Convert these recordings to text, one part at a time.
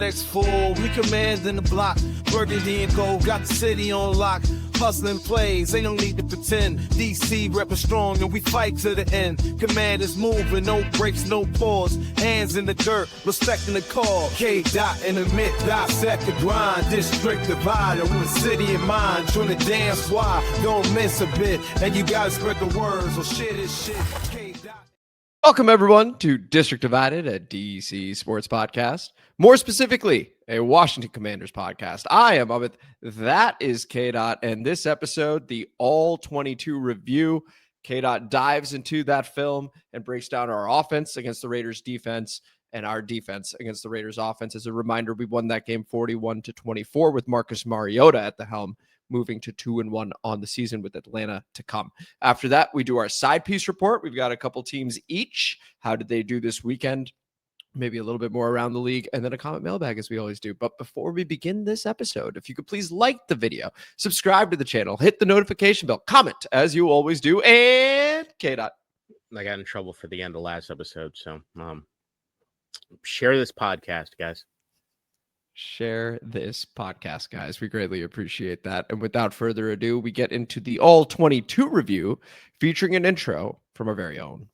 Next full, we commanding the block. Burgundy and gold, got the city on lock. Hustling plays, they don't need to pretend. DC reppin' strong and we fight to the end. Command is moving, no breaks, no pause. Hands in the dirt, respecting the call. K-Dot in the mid, dissect the grind. District divider with a city in mind. Trying to dance why, don't miss a bit. And you gotta spread the words, so shit is shit. K-Dot. Welcome, everyone, to District Divided, a DC sports podcast. More specifically, a Washington Commanders podcast. I am Amit. That is K-Dot. And this episode, the All-22 review. K-Dot dives into that film and breaks down our offense against the Raiders defense and our defense against the Raiders offense. As a reminder, we won that game 41-24 with Marcus Mariota at the helm, moving to 2-1 on the season with Atlanta to come. After that, we do our side piece report. We've got a couple teams each. How did they do this weekend? Maybe a little bit more around the league, and then a comment mailbag as we always do. But before we begin this episode, if you could please like the video, subscribe to the channel, hit the notification bell, comment as you always do, and K-Dot. I got in trouble for the end of last episode, so share this podcast, guys. Share this podcast, guys. We greatly appreciate that. And without further ado, we get into the All-22 review featuring an intro from our very own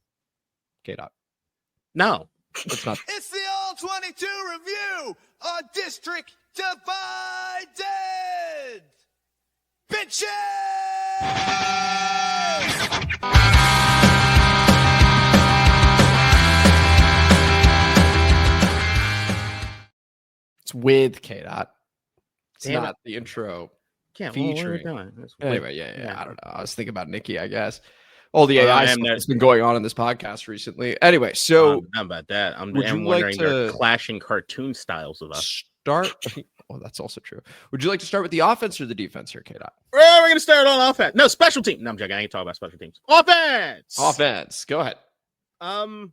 K-Dot. No. It's not. It's the All-22 review on District Divided. Bitches! It's with K-Dot. It's Damn not the intro. Yeah, featuring. What are we doing? Anyway, yeah. I don't know. I was thinking about Nikki, I guess. All the AI stuff that's been going on in this podcast recently. Anyway, so how about that? I'm wondering like your clashing cartoon styles of us. Oh, that's also true. Would you like to start with the offense or the defense here, K-Dot? Well, we're going to start on offense. No, special team. No, I'm joking. I ain't talking about special teams. Offense. Go ahead. All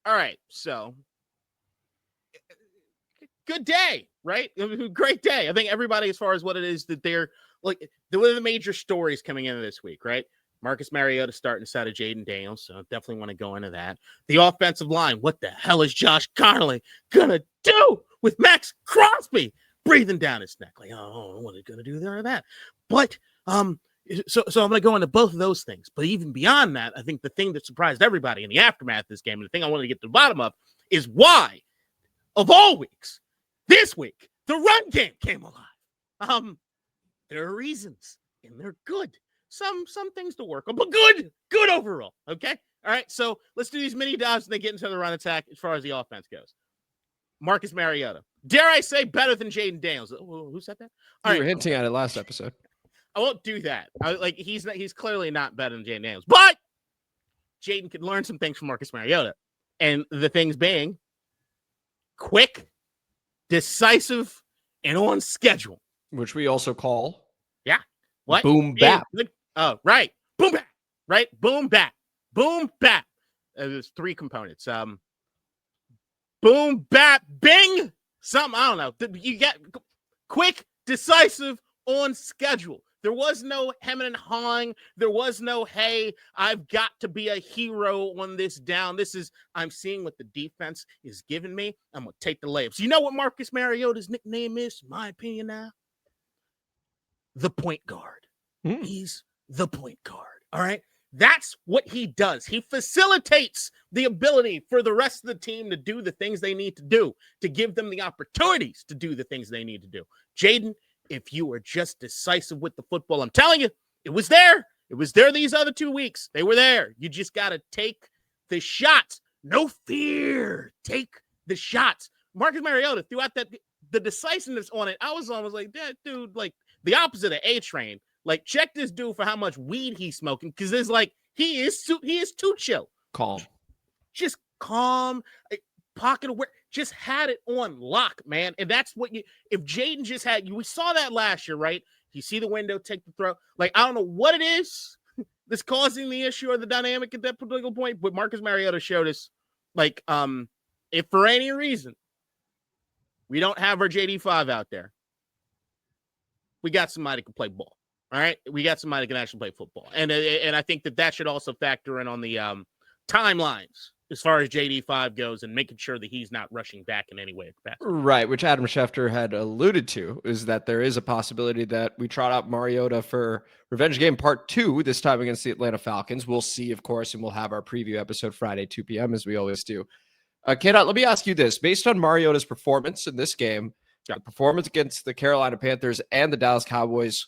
right. So, good day, right? Great day. I think everybody, as far as what it is that they're like, one of the major stories coming into this week, right? Marcus Mariota starting instead of Jaden Daniels, so definitely want to go into that. The offensive line, what the hell is Josh Conerly gonna do with Maxx Crosby breathing down his neck? Like, oh, what are they gonna do there or that? But so I'm gonna go into both of those things. But even beyond that, I think the thing that surprised everybody in the aftermath of this game, and the thing I wanted to get to the bottom of, is why, of all weeks, this week the run game came alive. There are reasons, and they're good. Some things to work on, but good overall. Okay. All right. So let's do these mini dives and then get into the run attack as far as the offense goes. Marcus Mariota, dare I say, better than Jaden Daniels. Who said that? You were hinting at it last episode. I won't do that. He's clearly not better than Jaden Daniels, but Jaden could learn some things from Marcus Mariota, and the things being quick, decisive, and on schedule, which we also call what? Boom bap. Oh, right. Boom bap. Right. Boom bap. Boom bap. There's three components. Boom bap. Bing. Something. I don't know. You get quick, decisive, on schedule. There was no hemming and hawing. There was no, hey, I've got to be a hero on this down. This is, I'm seeing what the defense is giving me. I'm going to take the layups. You know what Marcus Mariota's nickname is, in my opinion now? The point guard. He's the point guard. All right. That's what he does. He facilitates the ability for the rest of the team to do the things they need to do, to give them the opportunities to do the things they need to do. Jaden, if you were just decisive with the football, I'm telling you, it was there. It was there these other 2 weeks. They were there. You just got to take the shots. No fear. Take the shots. Marcus Mariota, throughout the decisiveness on it, I was almost like, that dude, like the opposite of A-Train. Like, check this dude for how much weed he's smoking, because it's like he is too chill. Calm. Just calm, pocket aware, just had it on lock, man. And that's what if Jaden just had, we saw that last year, right? You see the window, take the throw. Like, I don't know what it is that's causing the issue or the dynamic at that particular point, but Marcus Mariota showed us, like, if for any reason we don't have our JD5 out there, we got somebody who can play ball. All right, we got somebody who can actually play football, and I think that should also factor in on the timelines as far as JD5 goes and making sure that he's not rushing back in any way. Right, which Adam Schefter had alluded to, is that there is a possibility that we trot out Mariota for Revenge Game Part 2, this time against the Atlanta Falcons. We'll see, of course, and we'll have our preview episode Friday, 2 p.m., as we always do. K-Dot, let me ask you this. Based on Mariota's performance in this game, the performance against the Carolina Panthers and the Dallas Cowboys,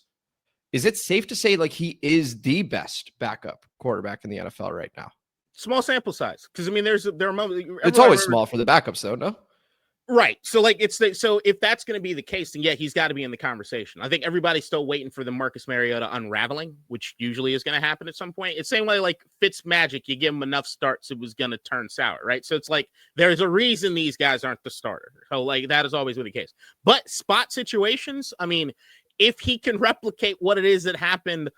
is it safe to say like he is the best backup quarterback in the NFL right now? Small sample size, because I mean, there are moments. It's always small for the backups, though. No, right? So like, so if that's going to be the case, then yeah, he's got to be in the conversation. I think everybody's still waiting for the Marcus Mariota unraveling, which usually is going to happen at some point. It's the same way like Fitz Magic, you give him enough starts, it was going to turn sour, right? So it's like there's a reason these guys aren't the starter. So like that is always been the case. But spot situations, I mean, if he can replicate what it is that happened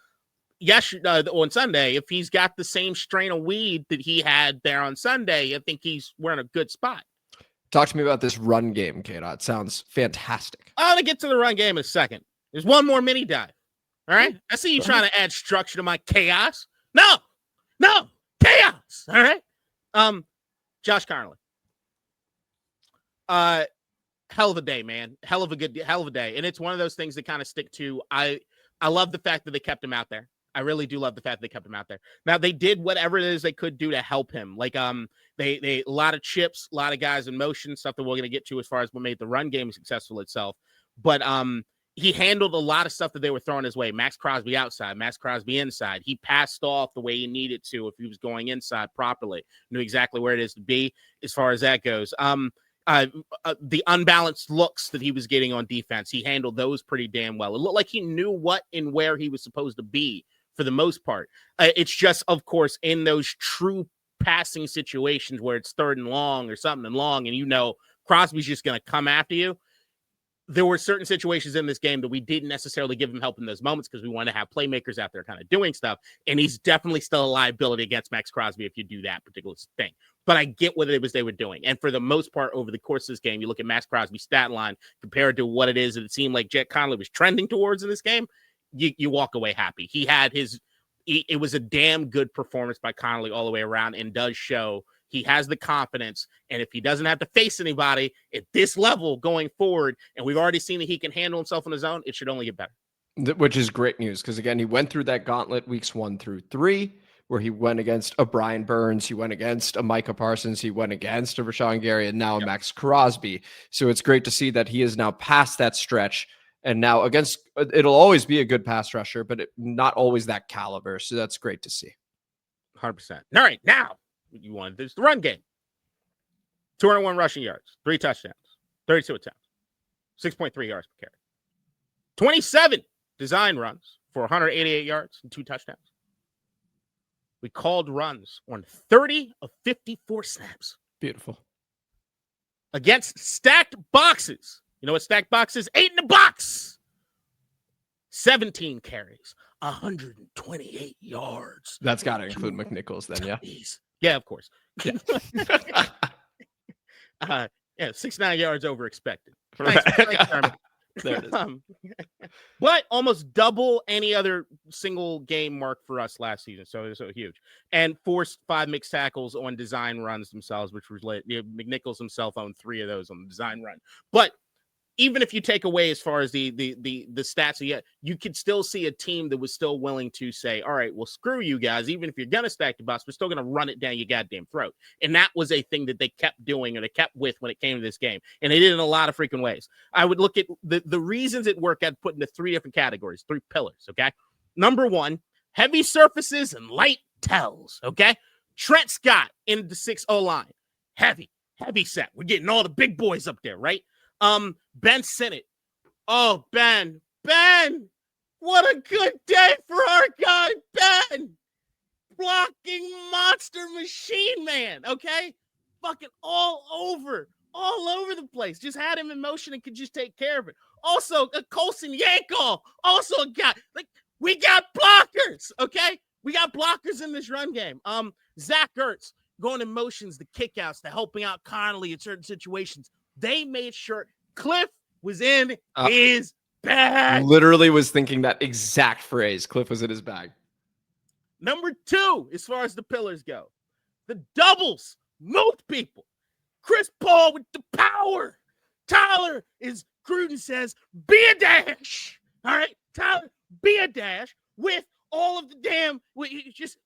on Sunday, if he's got the same strain of weed that he had there on Sunday, I think we're in a good spot. Talk to me about this run game, K-Dot. It sounds fantastic. I'm going to get to the run game in a second. There's one more mini dive. All right. I see you trying to add structure to my chaos. No, chaos. All right. Josh Conerly. Hell of a day, man. Hell of a day. And it's one of those things that kind of stick to. I love the fact that they kept him out there. I really do love the fact that they kept him out there. Now they did whatever it is they could do to help him. Like they a lot of chips, a lot of guys in motion, stuff that we're going to get to as far as what made the run game successful itself. But he handled a lot of stuff that they were throwing his way. Maxx Crosby outside, Maxx Crosby inside. He passed off the way he needed to if he was going inside properly. Knew exactly where it is to be as far as that goes. The unbalanced looks that he was getting on defense, he handled those pretty damn well. It looked like he knew what and where he was supposed to be for the most part. It's just, of course, in those true passing situations where it's 3rd and long or something long, and you know Crosby's just going to come after you. There were certain situations in this game that we didn't necessarily give him help in those moments because we want to have playmakers out there kind of doing stuff. And he's definitely still a liability against Maxx Crosby if you do that particular thing. But I get what it was they were doing. And for the most part, over the course of this game, you look at Maxx Crosby's stat line compared to what it is that it seemed like Jet Conley was trending towards in this game, you walk away happy. It was a damn good performance by Conerly all the way around and does show he has the confidence. And if he doesn't have to face anybody at this level going forward, and we've already seen that he can handle himself on his own, it should only get better. Which is great news because, again, he went through that gauntlet weeks 1 through 3 where he went against a Brian Burns, he went against a Micah Parsons, he went against a Rashawn Gary, and now a Maxx Crosby. So it's great to see that he is now past that stretch. And now it'll always be a good pass rusher, but not always that caliber. So that's great to see. 100%. All right, now you wanted this the run game. 201 rushing yards, 3 touchdowns, 32 attempts, 6.3 yards per carry. 27 design runs for 188 yards and 2 touchdowns. We called runs on 30 of 54 snaps. Beautiful. Against stacked boxes. You know what stacked box is? 8 in the box. 17 carries, 128 yards. That's got to include McNichols then, yeah? Yeah, of course. Yeah, 6.9 yards over expected. Thanks, there it is. But almost double any other single game mark for us last season. So huge. And forced 5 mixed tackles on design runs themselves, which was lit. McNichols himself owned 3 of those on the design run. But even if you take away as far as the stats, you could still see a team that was still willing to say, all right, well, screw you guys. Even if you're going to stack the box, we're still going to run it down your goddamn throat. And that was a thing that they kept doing or they kept with when it came to this game. And they did it in a lot of freaking ways. I would look at the reasons it worked. I'd put into 3 different categories, 3 pillars, okay? Number 1, heavy surfaces and light tells, okay? Trent Scott in the 6-0 line. Heavy set. We're getting all the big boys up there, right? Ben Sinnott. Oh, Ben, what a good day for our guy, Ben. Blocking monster machine, man, okay? Fucking all over the place. Just had him in motion and could just take care of it. Also, a Colson Yankel, also a guy. Like, we got blockers, okay? We got blockers in this run game. Zach Ertz going in motions, the kickouts, the helping out Conerly in certain situations. They made sure Cliff was in his bag. Literally was thinking that exact phrase. Cliff was in his bag. Number 2, as far as the pillars go, the doubles moved people. Chris Paul with the power. Tyler is Gruden says, be a dash. All right, Tyler, be a dash with all of the damn, just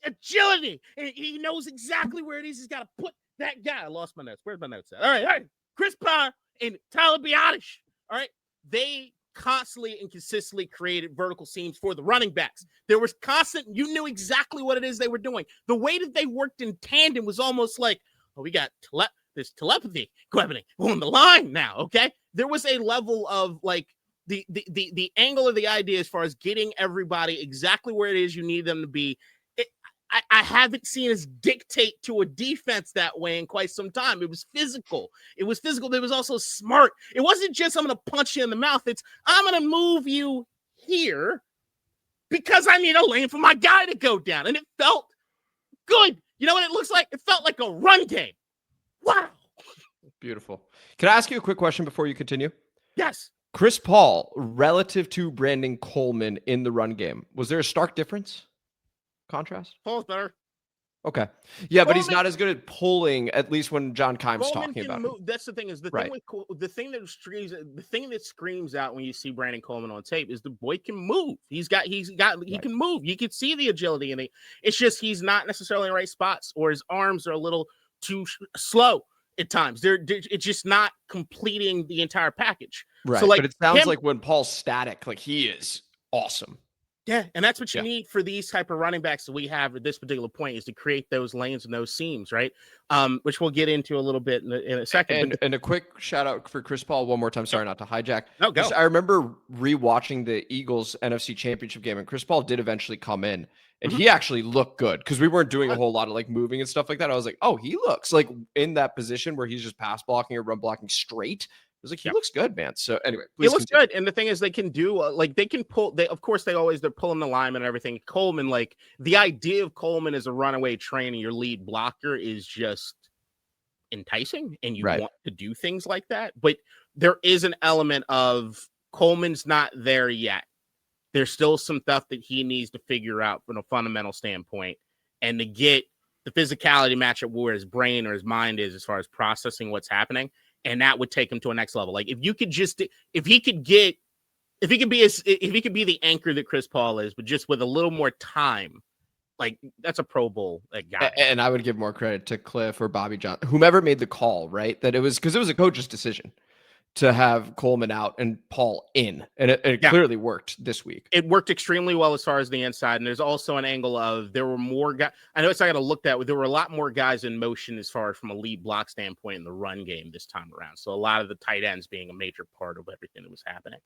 agility. And he knows exactly where it is. He's got to put that guy. I lost my notes. Where's my notes at? All right. Chris Paul and Tyler Biotish. All right, they constantly and consistently created vertical seams for the running backs. There was constant, you knew exactly what it is they were doing. The way that they worked in tandem was almost like, oh, we got this telepathy happening on the line now, okay? There was a level of like the angle of the idea as far as getting everybody exactly where it is you need them to be. I haven't seen us dictate to a defense that way in quite some time. It was physical. It was also smart. It wasn't just, I'm going to punch you in the mouth. It's, I'm going to move you here because I need a lane for my guy to go down. And it felt good. You know what it looks like? It felt like a run game. Wow. Beautiful. Can I ask you a quick question before you continue? Yes. Chris Paul, relative to Brandon Coleman in the run game, was there a stark difference? Contrast? Paul's better. Okay. Yeah, but he's Coleman, not as good at pulling, at least when John Keim's Coleman talking about it. That's the thing is the thing that screams out when you see Brandon Coleman on tape is the boy can move. He can move. You can see the agility in it. It's just he's not necessarily in the right spots, or his arms are a little too slow at times. It's just not completing the entire package. Right. So like, but it sounds like when Paul's static, like he is awesome. Yeah, and that's what you need for these type of running backs that we have at this particular point is to create those lanes and those seams, right? Which we'll get into a little bit in a second. And a quick shout out for Chris Paul one more time. Sorry, not to hijack. No, go. I remember rewatching the Eagles NFC Championship game, and Chris Paul did eventually come in, and he actually looked good because we weren't doing a whole lot of like moving and stuff like that. I was like, oh, he looks like in that position where he's just pass blocking or run blocking straight. I was like, he looks good, man. So anyway, it looks good. And the thing is, they can do they can pull. They're pulling the lineman and everything. Coleman, like the idea of Coleman as a runaway train and your lead blocker is just enticing, and you want to do things like that. But there is an element of Coleman's not there yet. There's still some stuff that he needs to figure out from a fundamental standpoint, and to get the physicality matchup where his brain or his mind is as far as processing what's happening. And that would take him to a next level. Like if he could be the anchor that Chris Paul is, but just with a little more time, like that's a Pro Bowl guy. And I would give more credit to Cliff or Bobby John, whomever made the call, right? That it was because it was a coach's decision to have Coleman out and Paul in. And it clearly worked this week. It worked extremely well as far as the inside. And there's also an angle of there were more guys. I know it's not going to look that way. There were a lot more guys in motion as far as from a lead block standpoint in the run game this time around. So a lot of the tight ends being a major part of everything that was happening.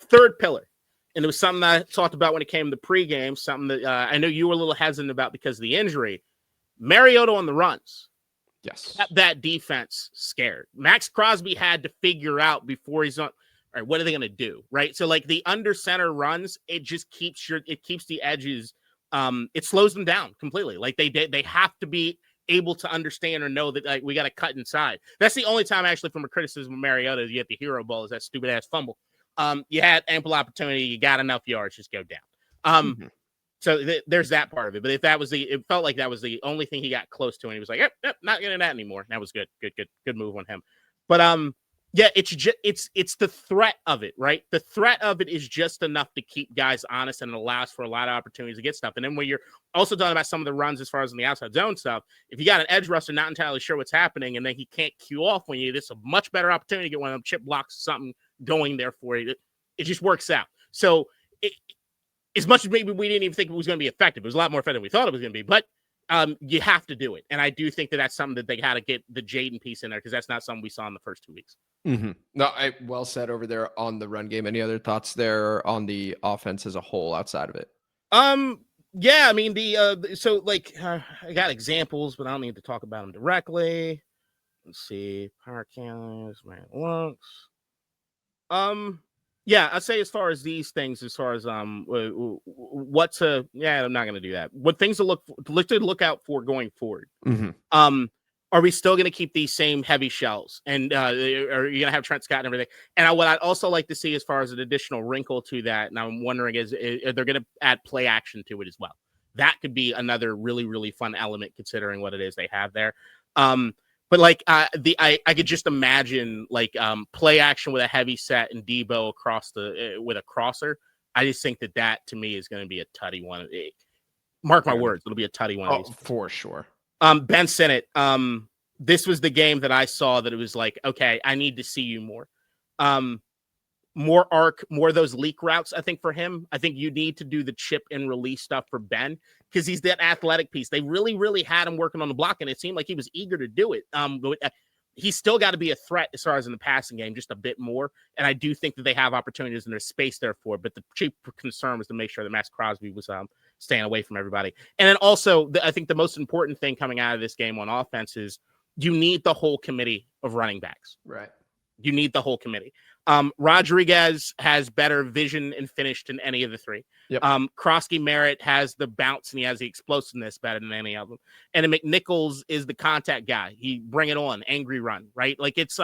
Third pillar. And it was something that I talked about when it came to pregame, something that I know you were a little hesitant about because of the injury. Mariota on the runs. Yes. Kept that defense scared. Maxx Crosby had to figure out before he's on, all right, what are they going to do? Right. So like the under center runs, it just keeps the edges. It slows them down completely. Like they have to be able to understand or know that like we got to cut inside. That's the only time actually from a criticism of Mariota, you get the hero ball is that stupid ass fumble. You had ample opportunity. You got enough yards, just go down. So there's that part of it. But if that was it felt like that was the only thing he got close to, and he was like, yep, not getting that anymore. That was good move on him. But yeah, it's the threat of it, right? The threat of it is just enough to keep guys honest, and it allows for a lot of opportunities to get stuff. And then when you're also talking about some of the runs as far as in the outside zone stuff, if you got an edge rusher not entirely sure what's happening, and then he can't cue off when you, this is a much better opportunity to get one of them chip blocks, something going there for you. It just works out. So as much as maybe we didn't even think it was going to be effective, it was a lot more effective than we thought it was going to be. But you have to do it. And I do think that that's something that they had to get the Jaden piece in there because that's not something we saw in the first 2 weeks. Mm-hmm. No, well said over there on the run game. Any other thoughts there on the offense as a whole outside of it? Yeah, I mean, so like I got examples, but I don't need to talk about them directly. Let's see. Power counters, man, lunks. Yeah, I'd say as far as these things, as far as I'm not going to do that. What things to look out for going forward. Mm-hmm. Are we still going to keep these same heavy shells? And are you going to have Trent Scott and everything? And what I'd also like to see as far as an additional wrinkle to that, and I'm wondering is they're going to add play action to it as well. That could be another really, really fun element considering what it is they have there. But like I could just imagine like play action with a heavy set and Debo across with a crosser. I just think that to me is going to be a tutty one. Mark my words, it'll be a tutty one. Oh, for sure. Ben Sinnott. This was the game that I saw that it was like, okay, I need to see you more. More arc, more of those leak routes, I think, for him. I think you need to do the chip and release stuff for Ben because he's that athletic piece. They really, really had him working on the block, and it seemed like he was eager to do it. But he's still got to be a threat as far as in the passing game, just a bit more. And I do think that they have opportunities and there's space there for it. But the chief concern was to make sure that Maxx Crosby was staying away from everybody. And then also, I think the most important thing coming out of this game on offense is you need the whole committee of running backs. Right. You need the whole committee. Rodriguez has better vision and finish than any of the three. Yep. Crosby Merritt has the bounce and he has the explosiveness better than any of them. And then McNichols is the contact guy. He bring it on, angry run, right? Like it's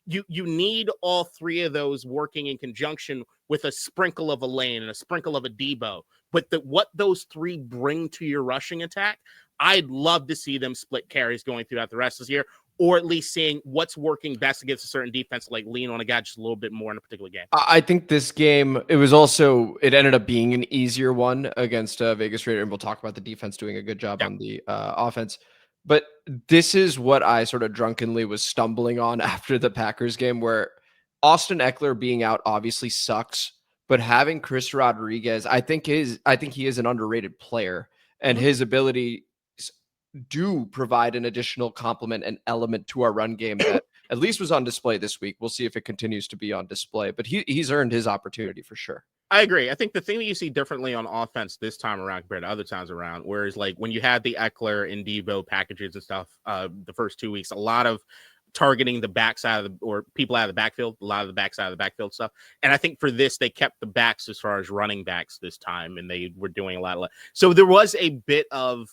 you need all three of those working in conjunction with a sprinkle of a Lane and a sprinkle of a Debo. But what those three bring to your rushing attack, I'd love to see them split carries going throughout the rest of this year. Or at least seeing what's working best against a certain defense, like lean on a guy just a little bit more in a particular game. I think this game, it ended up being an easier one against Vegas Raider, and we'll talk about the defense doing a good job on the offense. But this is what I sort of drunkenly was stumbling on after the Packers game, where Austin Eckler being out obviously sucks, but having Chris Rodriguez, I think he is an underrated player, and his ability do provide an additional complement and element to our run game that at least was on display this week. We'll see if it continues to be on display, but he's earned his opportunity for sure. I agree. I think the thing that you see differently on offense this time around compared to other times around, whereas like when you had the Eckler and Debo packages and stuff, the first 2 weeks, a lot of targeting the backside or people out of the backfield, a lot of the backside of the backfield stuff. And I think for this, they kept the backs as far as running backs this time, and they were doing a lot of. So there was a bit of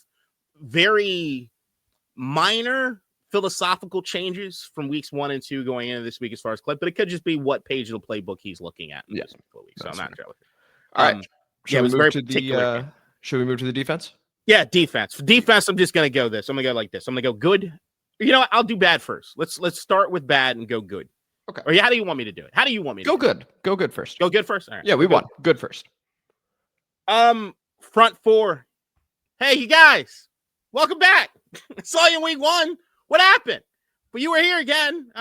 very minor philosophical changes from weeks 1 and 2 going into this week as far as clip, but it could just be what page of the playbook he's looking at. Yeah, so I'm not entirely sure. All right, should we move to the defense? Yeah, defense. For defense, I'm just gonna go this. I'm gonna go like this. I'm gonna go good. You know what? I'll do bad first. Let's start with bad and go good. Okay. Or how do you want me to do it? How do you want me to go good? Go good first. Go good first. All right. Yeah, we won. Good first. Front four. Hey, you guys. Welcome back. I saw you in week 1. What happened? But you were here again.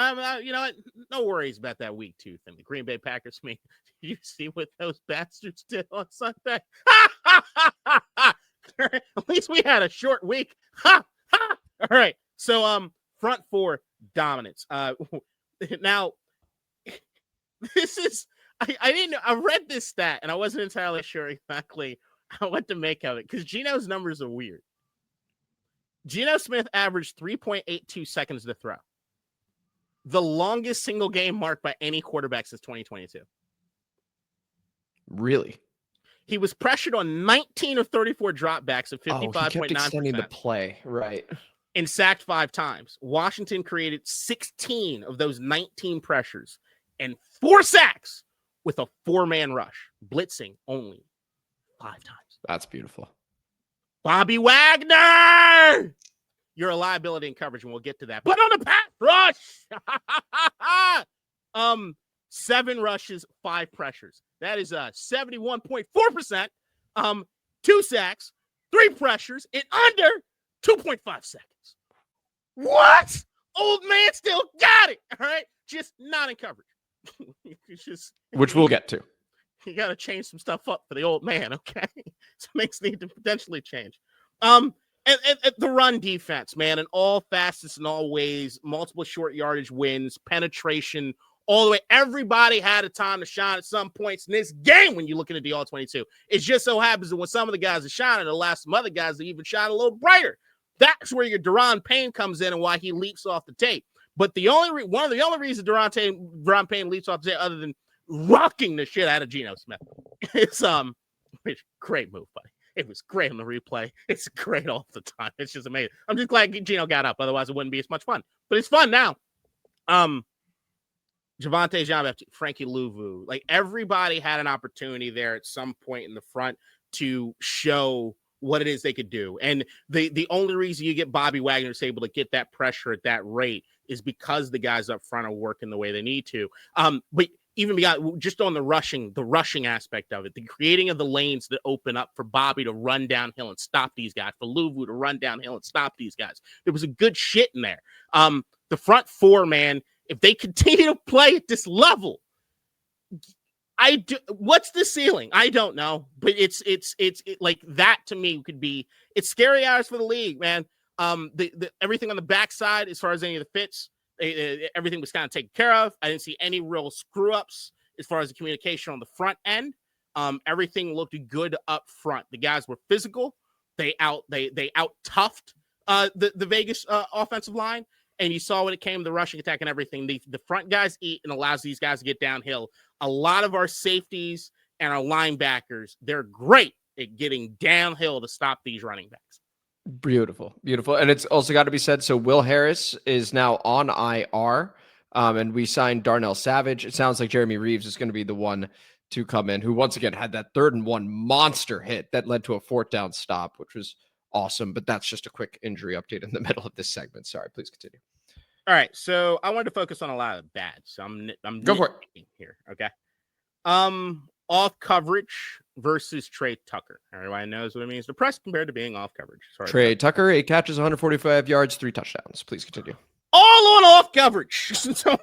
You know what? No worries about that week 2 thing. The Green Bay Packers. Did you see what those bastards did on Sunday? At least we had a short week. All right. So, front four dominance. Now, this is. I read this stat and I wasn't entirely sure exactly what to make of it because Geno's numbers are weird. Geno Smith averaged 3.82 seconds to throw. The longest single game marked by any quarterback since 2022. Really? He was pressured on 19 of 34 dropbacks at 55.9%. He kept extending the play, right? And sacked 5 times. Washington created 16 of those 19 pressures and 4 sacks with a 4-man rush, blitzing only 5 times. That's beautiful. Bobby Wagner, you're a liability in coverage, and we'll get to that. But on the pass rush, 7 rushes, 5 pressures. That is 71.4%. 2 sacks, 3 pressures, in under 2.5 seconds. What? Old man still got it. All right, just not in coverage. Which we'll get to. You got to change some stuff up for the old man, okay? So things need to potentially change. And the run defense, man, in all facets and all ways, multiple short yardage wins, penetration, all the way. Everybody had a time to shine at some points in this game when you look at the All-22. It just so happens that when some of the guys are shining, the last some other guys that even shine a little brighter. That's where your Daron Payne comes in and why he leaps off the tape. But one of the only reasons Daron Payne leaps off the tape other than rocking the shit out of Geno Smith. It's great move, buddy. It was great on the replay. It's great all the time. It's just amazing. I'm just glad Geno got up. Otherwise, it wouldn't be as much fun. But it's fun now. Javonte Jean-Baptiste, Frankie Louvu, like everybody had an opportunity there at some point in the front to show what it is they could do. And the only reason you get Bobby Wagner is able to get that pressure at that rate is because the guys up front are working the way they need to. But even beyond just on the rushing aspect of it, the creating of the lanes that open up for Bobby to run downhill and stop these guys, for Luvu to run downhill and stop these guys. There was a good shit in there. The front four, man, if they continue to play at this level, what's the ceiling? I don't know, but it's like that to me could be, it's scary hours for the league, man. The everything on the backside, as far as any of the fits, everything was kind of taken care of. I didn't see any real screw ups as far as the communication on the front end. Everything looked good up front. The guys were physical. They out toughed the Vegas offensive line. And you saw when it came to the rushing attack and everything, the front guys eat and allows these guys to get downhill. A lot of our safeties and our linebackers, they're great at getting downhill to stop these running backs. Beautiful. And it's also got to be said, so Will Harris is now on IR, and we signed Darnell Savage. It sounds like Jeremy Reeves is going to be the one to come in, who once again had that 3rd and 1 monster hit that led to a 4th down stop, which was awesome. But that's just a quick injury update in the middle of this segment. Sorry, please continue. All right, so I wanted to focus on a lot of the bad. So I'm go for it here. Okay. Off coverage versus Tre Tucker. Everybody knows what it means. The press compared to being off coverage. Sorry, Tre Tucker, 8 catches, 145 yards, 3 touchdowns. Please continue. All on off coverage. So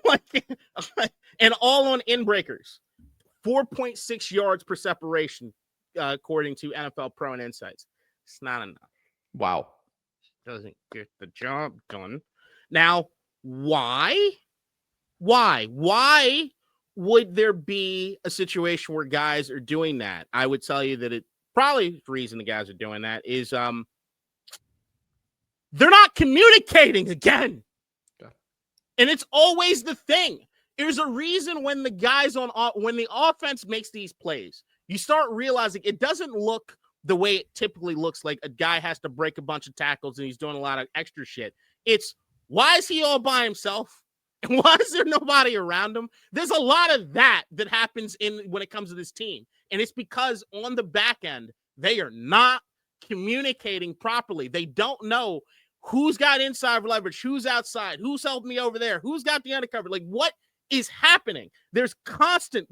and all on in breakers. 4.6 yards per separation, according to NFL Pro and Insights. It's not enough. Wow. Doesn't get the job done. Now, why would there be a situation where guys are doing that? I would tell you that it probably the reason the guys are doing that is they're not communicating again. Yeah. And it's always the thing. There's a reason when the guys when the offense makes these plays, you start realizing it doesn't look the way it typically looks, like a guy has to break a bunch of tackles and he's doing a lot of extra shit. It's why is he all by himself? And why is there nobody around him? There's a lot of that happens when it comes to this team. And it's because on the back end, they are not communicating properly. They don't know who's got inside leverage, who's outside, who's helping me over there, who's got the undercover. Like, what is happening? There's constant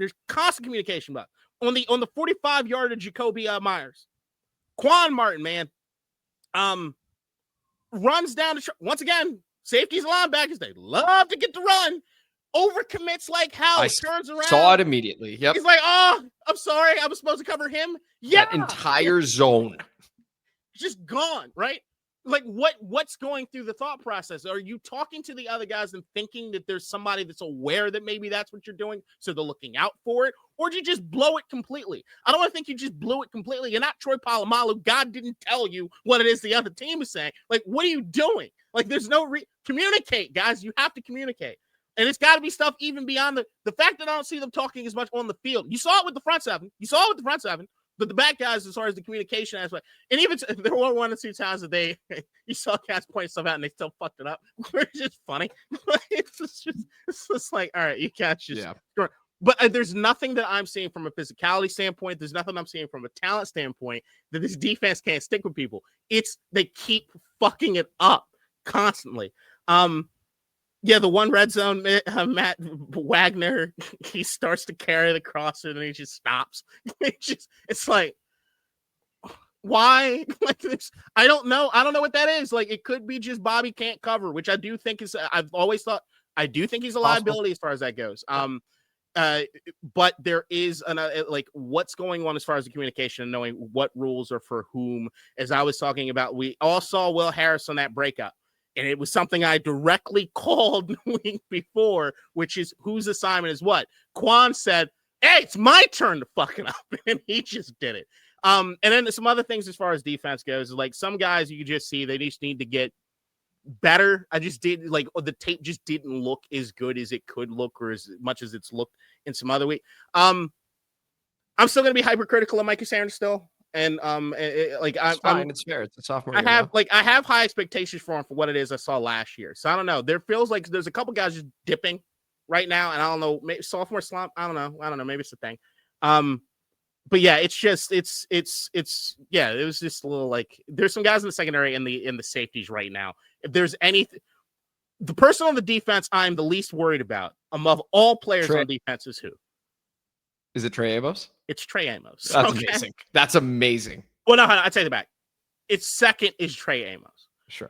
communication. But on the 45-yarder Jacoby Myers, Quan Martin, man, runs down the once again. Safeties and linebackers, they love to get the run. Overcommits like hell. Turns around. Saw it immediately. Yep. He's like, oh, I'm sorry. I was supposed to cover him. Yeah. That entire zone. Just gone, right? Like, what's going through the thought process? Are you talking to the other guys and thinking that there's somebody that's aware that maybe that's what you're doing, so they're looking out for it? Or did you just blow it completely? I don't want to think you just blew it completely. You're not Troy Polamalu. God didn't tell you what it is the other team is saying. Like, what are you doing? Like, there's no communicate, guys. You have to communicate. And it's got to be stuff even beyond the fact that I don't see them talking as much on the field. You saw it with the front seven. But the back guys, as far as the communication aspect, and even there were 1 or 2 times that you saw cats point stuff out and they still fucked it up. It's just funny. It's just like, all right, you cats just. Yeah. But there's nothing that I'm seeing from a physicality standpoint. There's nothing I'm seeing from a talent standpoint that this defense can't stick with people. They keep fucking it up constantly. Yeah, the one red zone, Matt Wagner, he starts to carry the crosser and he just stops. It's like, why? Like this, I don't know what that is. Like, it could be just Bobby can't cover, which I do think is. I've always thought I do think he's a liability as far as that goes. But there is like what's going on as far as the communication and knowing what rules are for whom. As I was talking about, we all saw Will Harris on that breakup. And it was something I directly called the week before, which is whose assignment is what. Quan said, hey, it's my turn to fuck it up. And he just did it. And then some other things as far as defense goes, like some guys you just see, they just need to get better. I just did like the tape just didn't look as good as it could look or as much as it's looked in some other week. I'm still going to be hypercritical of Micah Sanders still. And it's fair. It's a sophomore. I have high expectations for him for what it is I saw last year. So I don't know. There feels like there's a couple guys just dipping right now, and I don't know. Maybe sophomore slump. I don't know. Maybe it's a thing. but yeah, it's yeah, it was just a little like there's some guys in the secondary and in the safeties right now. If there's anything, the person on the defense I'm the least worried about among all players on defense is who? Is it Tre Amos? It's Tre Amos. That's amazing. That's amazing. Well, no, I take it back. Its second is Tre Amos. Sure.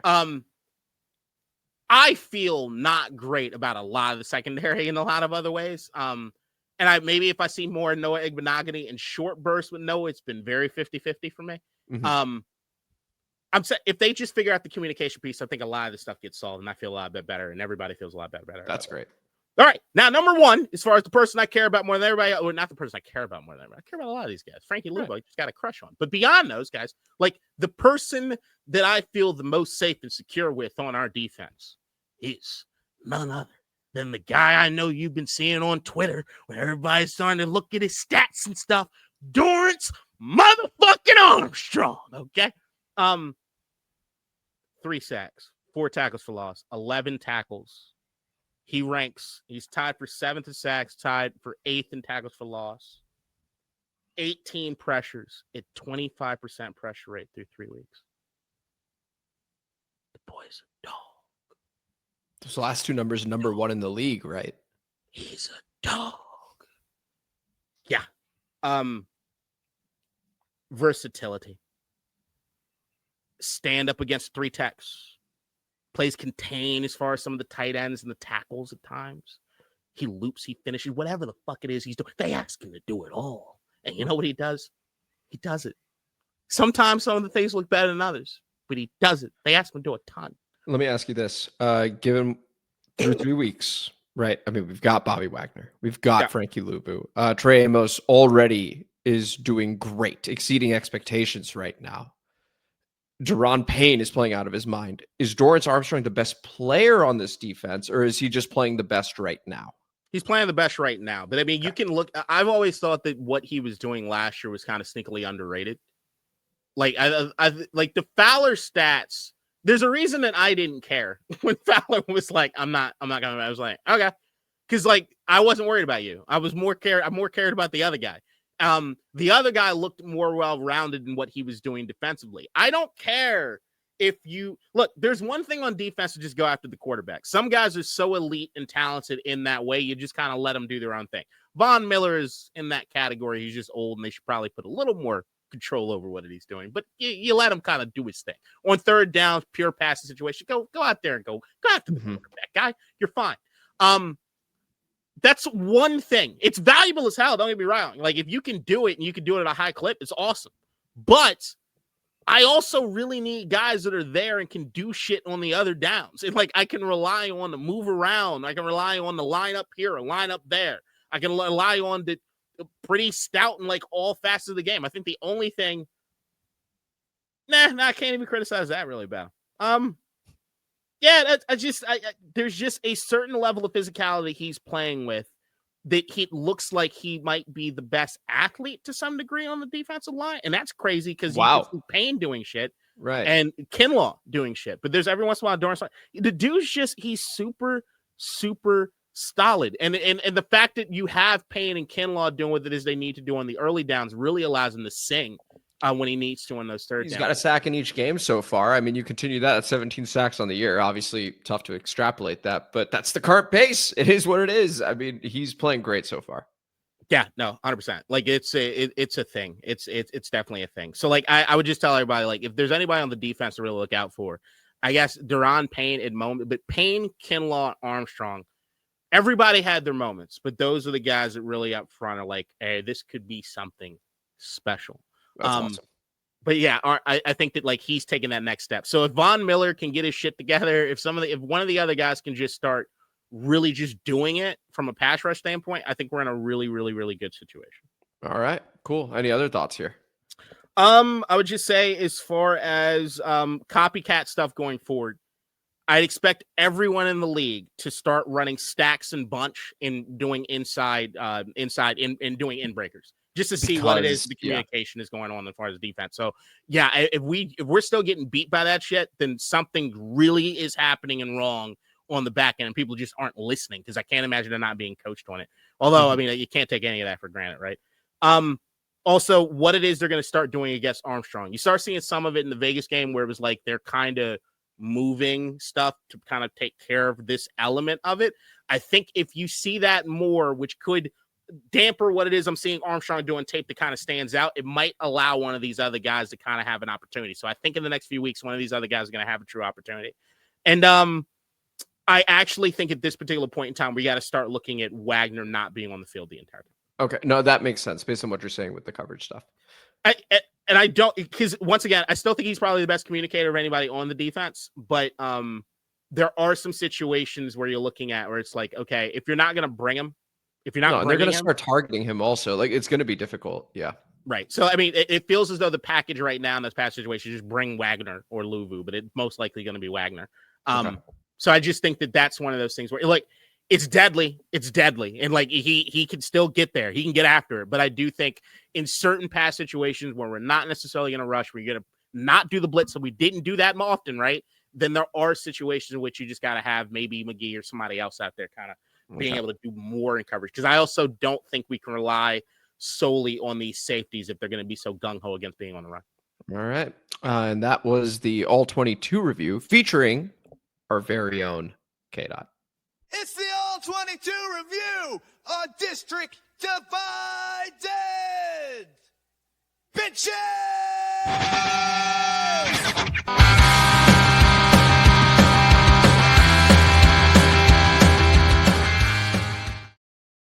I feel not great about a lot of the secondary in a lot of other ways. And maybe if I see more Noah Igbenogany in short bursts with Noah, it's been very 50-50 for me. Mm-hmm. If they just figure out the communication piece, I think a lot of this stuff gets solved, and I feel a lot bit better, and everybody feels a lot better. That's great. All right. Now, number one, as far as the person I care about more than everybody, or not the person I care about more than everybody, I care about a lot of these guys. Frankie Lubo, I just got a crush on. But beyond those guys, like the person that I feel the most safe and secure with on our defense is none other than the guy I know you've been seeing on Twitter when everybody's starting to look at his stats and stuff, Dorance motherfucking Armstrong, okay? 3 sacks, 4 tackles for loss, 11 tackles. He's tied for 7th in sacks, tied for 8th in tackles for loss, 18 pressures at 25% pressure rate through 3 weeks. The boy's a dog. Those last 2 numbers, number 1 in the league, right? He's a dog. Yeah. Versatility. Stand up against 3 techs. Plays contain as far as some of the tight ends and the tackles at times. He loops, he finishes, whatever the fuck it is he's doing. They ask him to do it all. And you know what he does? He does it. Sometimes some of the things look better than others, but he does it. They ask him to do a ton. Let me ask you this. Given through 3 weeks, right? I mean, we've got Bobby Wagner. We've got Frankie Luvu. Tre Amos already is doing great, exceeding expectations right now. Deron Payne is playing out of his mind. Is Dorance Armstrong the best player on this defense, or is he just playing the best right now? He's playing the best right now. But I mean, you can look. I've always thought that what he was doing last year was kind of sneakily underrated. Like, I like the Fowler stats. There's a reason that I didn't care when Fowler was like, I'm not gonna. I was like, okay, because like I wasn't worried about you. I'm more cared about the other guy. The other guy looked more well-rounded in what he was doing defensively. I don't care if you look, there's one thing on defense to just go after the quarterback. Some guys are so elite and talented in that way. You just kind of let them do their own thing. Von Miller is in that category. He's just old and they should probably put a little more control over what he's doing, but you let him kind of do his thing on 3rd down, pure passing situation. Go out there and go after the quarterback guy. You're fine. That's one thing. It's valuable as hell. Don't get me wrong. Like if you can do it and you can do it at a high clip, it's awesome. But I also really need guys that are there and can do shit on the other downs. And like I can rely on to move around. I can rely on the line up here or line up there. I can rely on the pretty stout and like all facets of the game. I think the only thing, I can't even criticize that really bad. Yeah, there's just a certain level of physicality he's playing with that he looks like he might be the best athlete to some degree on the defensive line. And that's crazy because you can see Payne doing shit. Right. And Kinlaw doing shit. But there's every once in a while, Dorance, the dude's he's super, super solid. And the fact that you have Payne and Kinlaw doing what it is they need to do on the early downs really allows him to sing when he needs to on those 3rd downs. He's got a sack in each game so far. I mean, you continue that at 17 sacks on the year. Obviously, tough to extrapolate that, but that's the current pace. It is what it is. I mean, he's playing great so far. Yeah, no, 100%. Like it's a thing. It's definitely a thing. So like I would just tell everybody, like if there's anybody on the defense to really look out for, I guess Deron Payne at moment, but Payne, Kinlaw, Armstrong, everybody had their moments, but those are the guys that really up front are like, hey, this could be something special. That's awesome. But yeah, I think that like he's taking that next step. So if Von Miller can get his shit together, if one of the other guys can just start really just doing it from a pass rush standpoint, I think we're in a really, really, really good situation. All right, cool. Any other thoughts here? I would just say as far as copycat stuff going forward, I'd expect everyone in the league to start running stacks and bunch and doing inside and doing in breakers. Just to see what it is the communication is going on as far as the defense. So yeah, if we're still getting beat by that shit, then something really is happening and wrong on the back end, and people just aren't listening because I can't imagine they're not being coached on it. Although I mean, you can't take any of that for granted, right? Also, what it is they're going to start doing against Armstrong. You start seeing some of it in the Vegas game where it was like they're kind of moving stuff to kind of take care of this element of it. I think if you see that more, which could damper what it is I'm seeing Armstrong doing tape that kind of stands out, it might allow one of these other guys to kind of have an opportunity. So I think in the next few weeks, one of these other guys is going to have a true opportunity. And I actually think at this particular point in time, we got to start looking at Wagner not being on the field the entire time. Okay. No, that makes sense based on what you're saying with the coverage stuff. I don't, because once again, I still think he's probably the best communicator of anybody on the defense, but there are some situations where you're looking at where it's like, okay, if you're not going to bring him, they're going to start targeting him also. Like, it's going to be difficult. Yeah. Right. So, I mean, it feels as though the package right now in this past situation is just bring Wagner or Luvu, but it's most likely going to be Wagner. Okay. So I just think that that's one of those things where, like, it's deadly. It's deadly. And, like, he can still get there. He can get after it. But I do think in certain past situations where we're not necessarily going to rush, we're going to not do the blitz, so we didn't do that often, right? Then there are situations in which you just got to have maybe McGee or somebody else out there kind of being able to do more in coverage. Because I also don't think we can rely solely on these safeties if they're going to be so gung-ho against being on the run. All right. And that was the All-22 review featuring our very own K-Dot. It's the All-22 review on District Divided Bitches!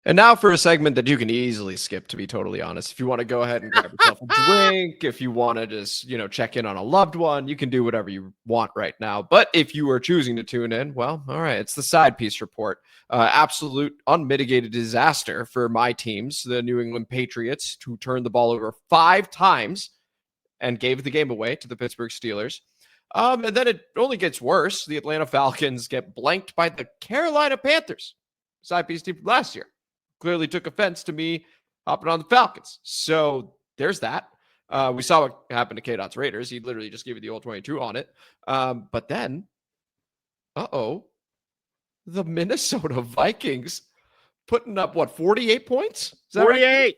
And now for a segment that you can easily skip, to be totally honest. If you want to go ahead and grab yourself a drink, if you want to just, check in on a loved one, you can do whatever you want right now. But if you are choosing to tune in, well, all right, it's the side piece report. Absolute unmitigated disaster for my teams, the New England Patriots, who turned the ball over 5 times and gave the game away to the Pittsburgh Steelers. And then it only gets worse. The Atlanta Falcons get blanked by the Carolina Panthers, side piece team from last year. Clearly took offense to me hopping on the Falcons. So there's that. We saw what happened to K-Dot's Raiders. He literally just gave you the All-22 on it. But then, the Minnesota Vikings putting up, 48 points? Is that 48. Right?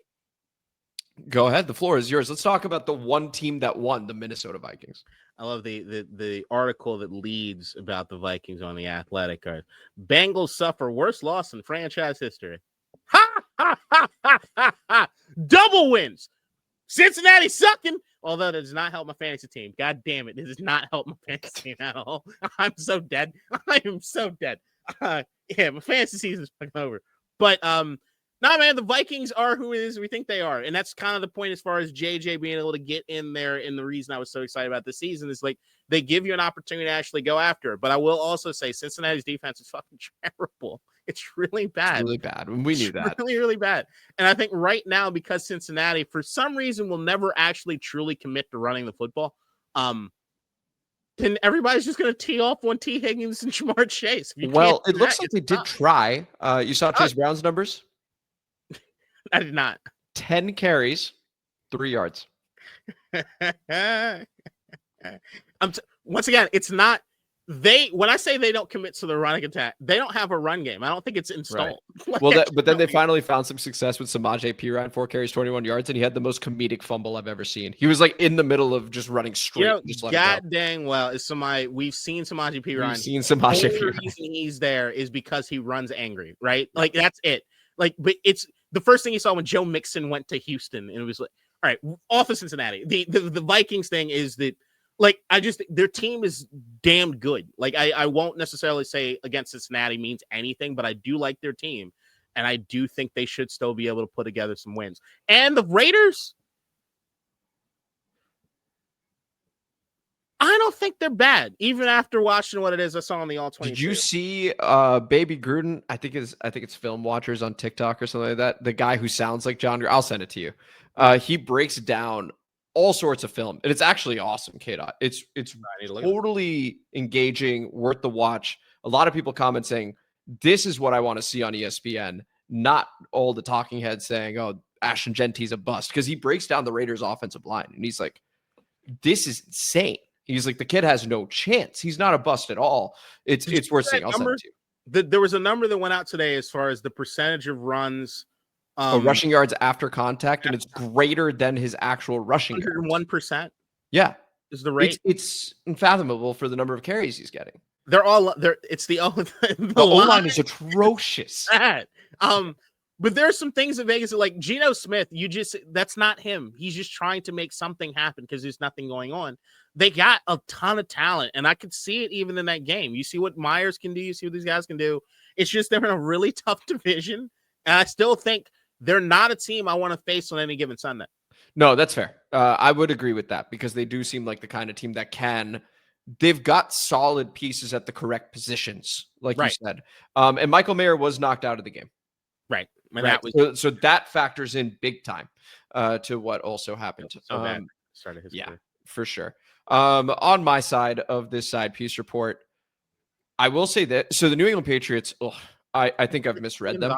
Go ahead. The floor is yours. Let's talk about the one team that won, the Minnesota Vikings. I love the article that leads about the Vikings on The Athletic. Bengals suffer worst loss in franchise history. Ha, ha, ha, ha, ha, ha. Double wins. Cincinnati sucking, although that does not help my fantasy team. God damn it. This does not help my fantasy team at all. I'm so dead. I am so dead. My fantasy season is fucking over. But, man, the Vikings are who it is we think they are. And that's kind of the point as far as JJ being able to get in there. And the reason I was so excited about this season is, like, they give you an opportunity to actually go after it. But I will also say Cincinnati's defense is fucking terrible. It's really bad. It's really bad. We knew that. Really, really bad. And I think right now, because Cincinnati, for some reason, will never actually truly commit to running the football, then everybody's just going to tee off on T. Higgins and Jamar Chase. Well, it looks like they did try. You saw Chase Brown's numbers? I did not. 10 carries, 3 yards. Once again, it's not. When I say they don't commit to the running attack, they don't have a run game. I don't think it's installed. Right. Well, but then they finally found some success with Samaje Perine, 4 carries, 21 yards, and he had the most comedic fumble I've ever seen. He was like in the middle of just running straight. God dang well is we've seen Samaje Perine. We've seen Samaje Perine. The reason he's there is because he runs angry, right? Like that's it. Like, but it's the first thing he saw when Joe Mixon went to Houston, and it was like, all right, off of Cincinnati. The Vikings thing is that. Like, their team is damn good. Like, I won't necessarily say against Cincinnati means anything, but I do like their team. And I do think they should still be able to put together some wins. And the Raiders, I don't think they're bad, even after watching what it is I saw on the All-22. Did you see Baby Gruden? I think it's Film Watchers on TikTok or something like that. The guy who sounds like John. I'll send it to you. He breaks down all sorts of film, and it's actually awesome. K-Dot. It's totally engaging, worth the watch. A lot of people comment saying this is what I want to see on ESPN, not all the talking heads saying, "Oh, Ashton Genty's a bust," because he breaks down the Raiders' offensive line, and he's like, "This is insane." He's like, "The kid has no chance. He's not a bust at all." It's worth seeing. I'll send it to you. There was a number that went out today as far as the percentage of runs Rushing yards after contact, and it's greater than his actual rushing yards. 101%. Yeah. Is the rate. It's unfathomable for the number of carries he's getting. It's the O-line is atrocious. But there are some things in Vegas that, like Geno Smith, that's not him. He's just trying to make something happen because there's nothing going on. They got a ton of talent, and I could see it even in that game. You see what Myers can do. You see what these guys can do. It's just they're in a really tough division, and I still think they're not a team I want to face on any given Sunday. No, that's fair. I would agree with that because they do seem like the kind of team that they've got solid pieces at the correct positions, like you said. And Michael Mayer was knocked out of the game. Right. And right. So that factors in big time to what also happened. So bad. Started his career. For sure. On my side of this side piece report, I will say that. So the New England Patriots, I think I've misread them.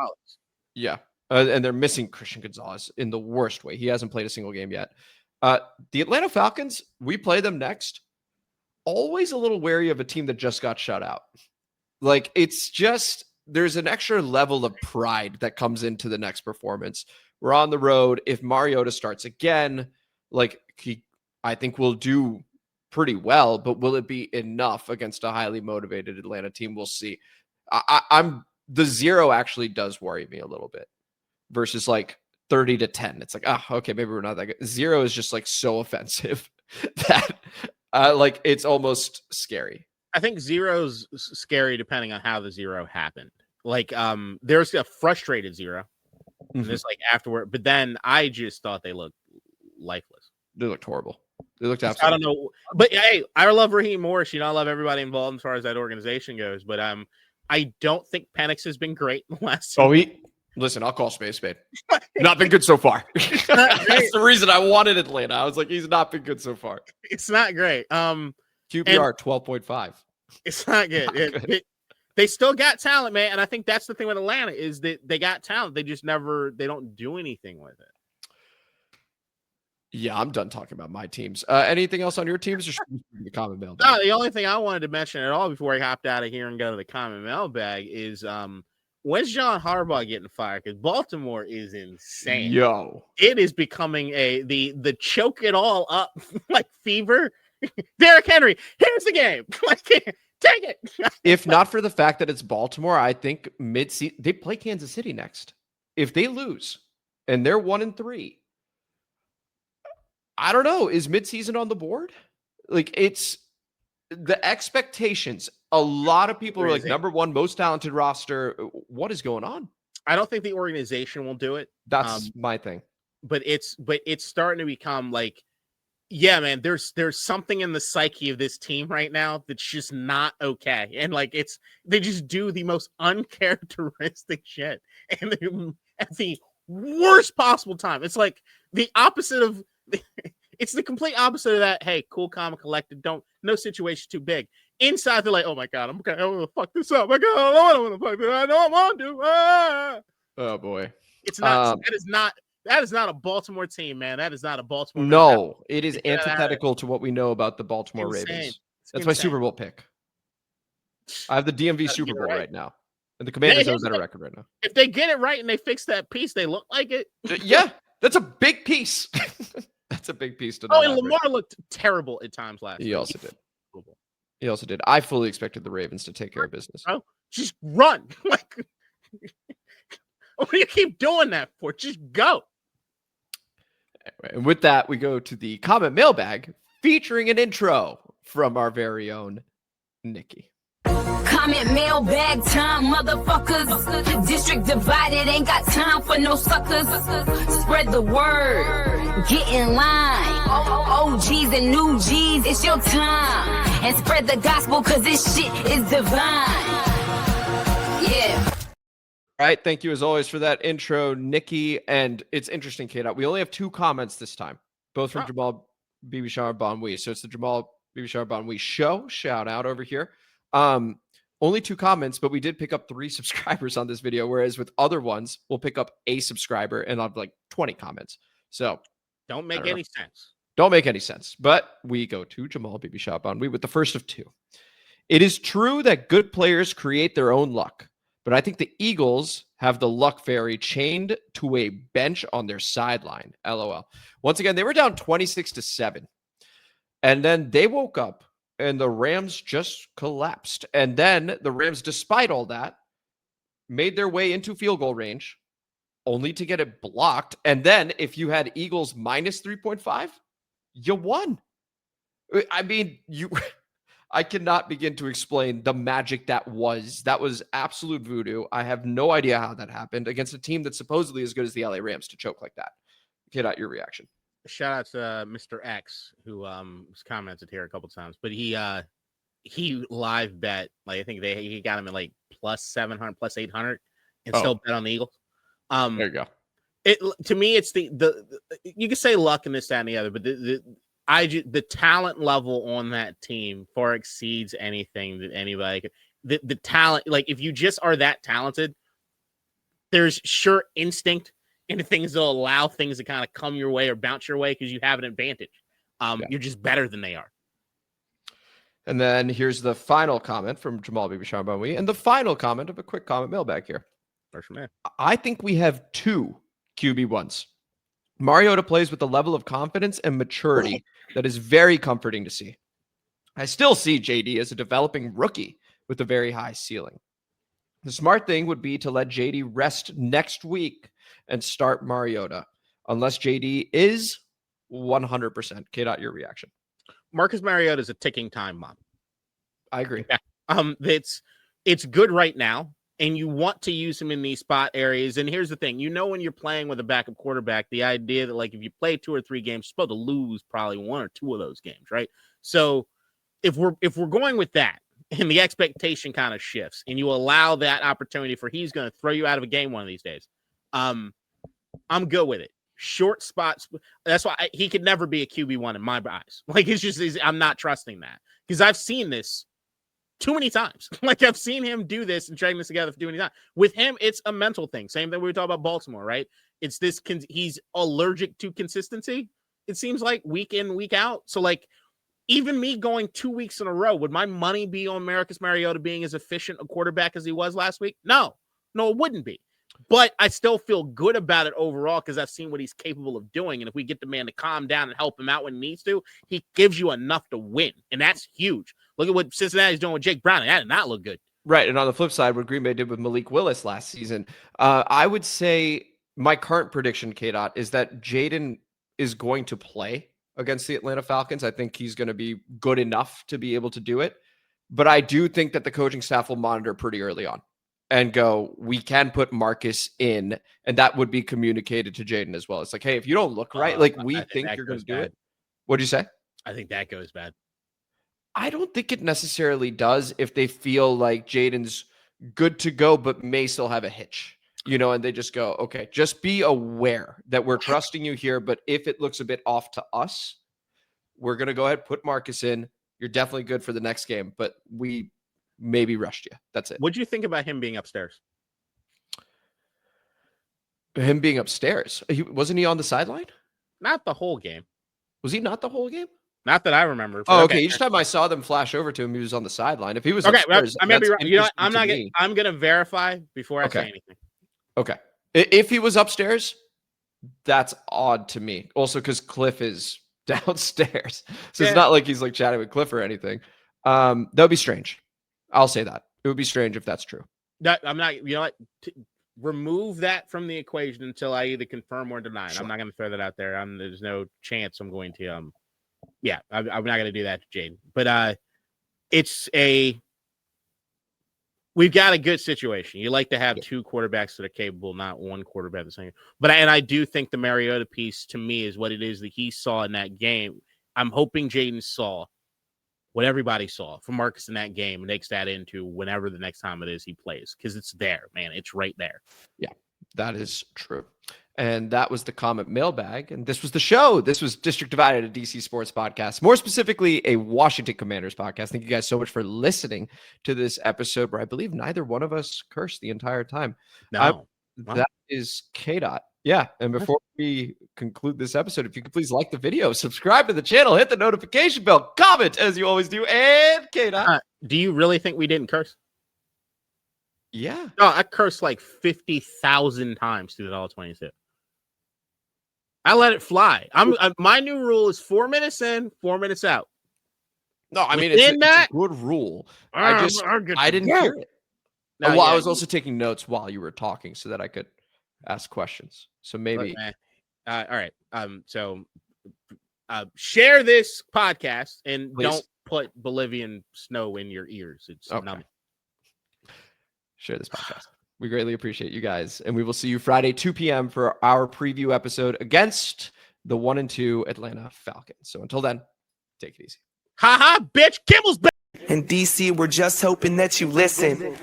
Yeah. And they're missing Christian Gonzalez in the worst way. He hasn't played a single game yet. The Atlanta Falcons, we play them next. Always a little wary of a team that just got shut out. Like, it's just, there's an extra level of pride that comes into the next performance. We're on the road. If Mariota starts again, I think we'll do pretty well, but will it be enough against a highly motivated Atlanta team? We'll see. The 0 actually does worry me a little bit versus like 30-10. It's like, okay, maybe we're not that good. 0 is just like so offensive that it's almost scary. I think 0's scary depending on how the 0 happened. Like, there's a frustrated 0. And it's like afterward, but then I just thought they looked lifeless. They looked horrible. They looked absolutely. I don't know, but hey, I love Raheem Morris. I love everybody involved as far as that organization goes. But I don't think Penix has been great in the last. Listen, I'll call spade. Not been good so far. That's the reason I wanted Atlanta. I was like, he's not been good so far. It's not great. QBR 12.5. It's not good. They still got talent, man, and I think that's the thing with Atlanta is that they got talent. They just they don't do anything with it. Yeah, I'm done talking about my teams. Anything else on your teams? Or should we do the common mailbag? No, the only thing I wanted to mention at all before I hopped out of here and go to the common mailbag is when's John Harbaugh getting fired? Because Baltimore is insane. Yo, it is becoming the choke it all up like fever. Derrick Henry, here's the game. Take it. If not for the fact that it's Baltimore, I think mid-season they play Kansas City next. If they lose and they're 1-3, I don't know. Is mid-season on the board? Like, it's the expectations. A lot of people are like, number one, most talented roster. What is going on? I don't think the organization will do it. That's my thing. But it's starting to become like, yeah, man, there's something in the psyche of this team right now that's just not okay. And like they just do the most uncharacteristic shit. And at the worst possible time. It's like the opposite of it's the complete opposite of that. Hey, cool, calm, and collected. No situation too big. Inside, they're like, oh my God, I'm gonna fuck this up. My God, I don't want to fuck this. I know I want to. Oh boy. It's not that is not a Baltimore team, man. That is not a Baltimore. No, it is antithetical to what we know about the Baltimore Ravens. That's my Super Bowl pick. I have the DMV Super Bowl right now. And the Commanders have a better record right now. If they get it right and they fix that piece, they look like it. Yeah, that's a big piece. That's a big piece to know. Oh, and Lamar looked terrible at times last year. He also did. I fully expected the Ravens to take care of business. Oh, just run. Like, what do you keep doing that for? Just go. Anyway, and with that, we go to the comment mailbag featuring an intro from our very own Nikki. Comment mailbag time, motherfuckers. District divided, ain't got time for no suckers. Spread the word, get in line. OGs and new G's, it's your time. And spread the gospel, cause this shit is divine. Yeah. All right, thank you as always for that intro, Nikki. And it's interesting, Kate. We only have 2 comments this time, both from Jamal Bibishar Bonwi. So it's the Jamal Bibishar Bonwi show. Shout out over here. Only 2 comments, but we did pick up 3 subscribers on this video, whereas with other ones, we'll pick up a subscriber and I'll have like 20 comments. So don't make any sense. Don't make any sense. But we go to Jamal Bibishar Bonwi with the first of 2. It is true that good players create their own luck. but I think the Eagles have the luck fairy chained to a bench on their sideline. LOL. Once again, they were down 26-7. And then they woke up and the Rams just collapsed. And then the Rams, despite all that, made their way into field goal range only to get it blocked. And then if you had Eagles minus 3.5, you won. I mean, I cannot begin to explain the magic that was. That was absolute voodoo. I have no idea how that happened against a team that's supposedly as good as the LA Rams to choke like that. Get out your reaction. Shout out to Mr. X, who was commented here a couple times, but he live bet, like I think he got him at like plus 700, plus 800, and still bet on the Eagles. There you go. To me, it's the you can say luck and this, that, and the other, but the talent level on that team far exceeds anything that anybody could. The talent, like if you just are that talented, there's sure instinct into things that'll allow things to kind of come your way or bounce your way because you have an advantage. You're just better than they are. And then here's the final comment from Jamal Bibi-Shambonwi and the final comment of a quick comment mailbag here. First man. I think we have two QB1s. Mariota plays with a level of confidence and maturity that is very comforting to see. I still see JD as a developing rookie with a very high ceiling. The smart thing would be to let JD rest next week and start Mariota, unless JD is 100%. K-Dot, your reaction. Marcus Mariota is a ticking time bomb. I agree. It's good right now, and you want to use him in these spot areas. And here's the thing. When you're playing with a backup quarterback, the idea that, like, if you play 2 or 3 games, you're supposed to lose probably 1 or 2 of those games, right? So if we're going with that, and the expectation kind of shifts, and you allow that opportunity for he's going to throw you out of a game one of these days, I'm good with it. Short spots. That's why he could never be a QB1 in my eyes. Like, I'm not trusting that because I've seen this too many times. Like, I've seen him do this and dragging this together for too many times. With him, it's a mental thing. Same thing we were talking about Baltimore, right? It's this, he's allergic to consistency. It seems like week in, week out. So, like, even me going 2 weeks in a row, would my money be on Marcus Mariota being as efficient a quarterback as he was last week? No, it wouldn't be. But I still feel good about it overall because I've seen what he's capable of doing. And if we get the man to calm down and help him out when he needs to, he gives you enough to win. And that's huge. Look at what Cincinnati's doing with Jake Browning. That did not look good. Right. And on the flip side, what Green Bay did with Malik Willis last season, I would say my current prediction, K-Dot, is that Jaden is going to play against the Atlanta Falcons. I think he's going to be good enough to be able to do it. But I do think that the coaching staff will monitor pretty early on and go, we can put Marcus in, and that would be communicated to Jaden as well. It's like, hey, if you don't look right, like we think you're going to do it. What'd you say? I think that goes bad. I don't think it necessarily does if they feel like Jaden's good to go, but may still have a hitch, and they just go, okay, just be aware that we're trusting you here. But if it looks a bit off to us, we're going to go ahead, put Marcus in. You're definitely good for the next game, but we maybe rushed you. That's it. What'd you think about him being upstairs? Him being upstairs? Wasn't he on the sideline? Not the whole game. Was he not the whole game? Not that I remember. Oh, okay. Each time I saw them flash over to him, he was on the sideline. If he was upstairs, I may be right. I'm not. I'm going to verify before I say anything. Okay. If he was upstairs, that's odd to me. Also, because Cliff is downstairs, so it's not like he's like chatting with Cliff or anything. That would be strange. I'll say that it would be strange if that's true. I'm not. Remove that from the equation until I either confirm or deny it. Sure. I'm not going to throw that out there. There's no chance I'm going to. I'm not going to do that to Jaden. But we've got a good situation. You like to have 2 quarterbacks that are capable, not one quarterback the same. But I do think the Mariota piece to me is what it is that he saw in that game. I'm hoping Jaden saw what everybody saw from Marcus in that game and takes that into whenever the next time it is he plays, because it's there, man. It's right there. Yeah, that is true. And that was the comment mailbag. And this was the show. This was District Divided, a DC sports podcast, more specifically a Washington Commanders podcast. Thank you guys so much for listening to this episode where I believe neither one of us cursed the entire time. No. That is K-Dot. Yeah. And before we conclude this episode, if you could please like the video, subscribe to the channel, hit the notification bell, comment as you always do, and K-Dot. Do you really think we didn't curse? Yeah. No, I cursed like 50,000 times through the All-22. I let it fly. My new rule is 4 minutes in, 4 minutes out. No, I mean, Within it's a good rule. I didn't hear it. No, well, yeah, I was also taking notes while you were talking so that I could ask questions. So maybe. All right. So share this podcast and Please. don't put Bolivian snow in your ears. It's numbing. Share this podcast. We greatly appreciate you guys. And we will see you Friday, 2 p.m. for our preview episode against the 1-2 Atlanta Falcons. So until then, take it easy. Ha bitch. Kimmel's back. In DC, we're just hoping that you listen.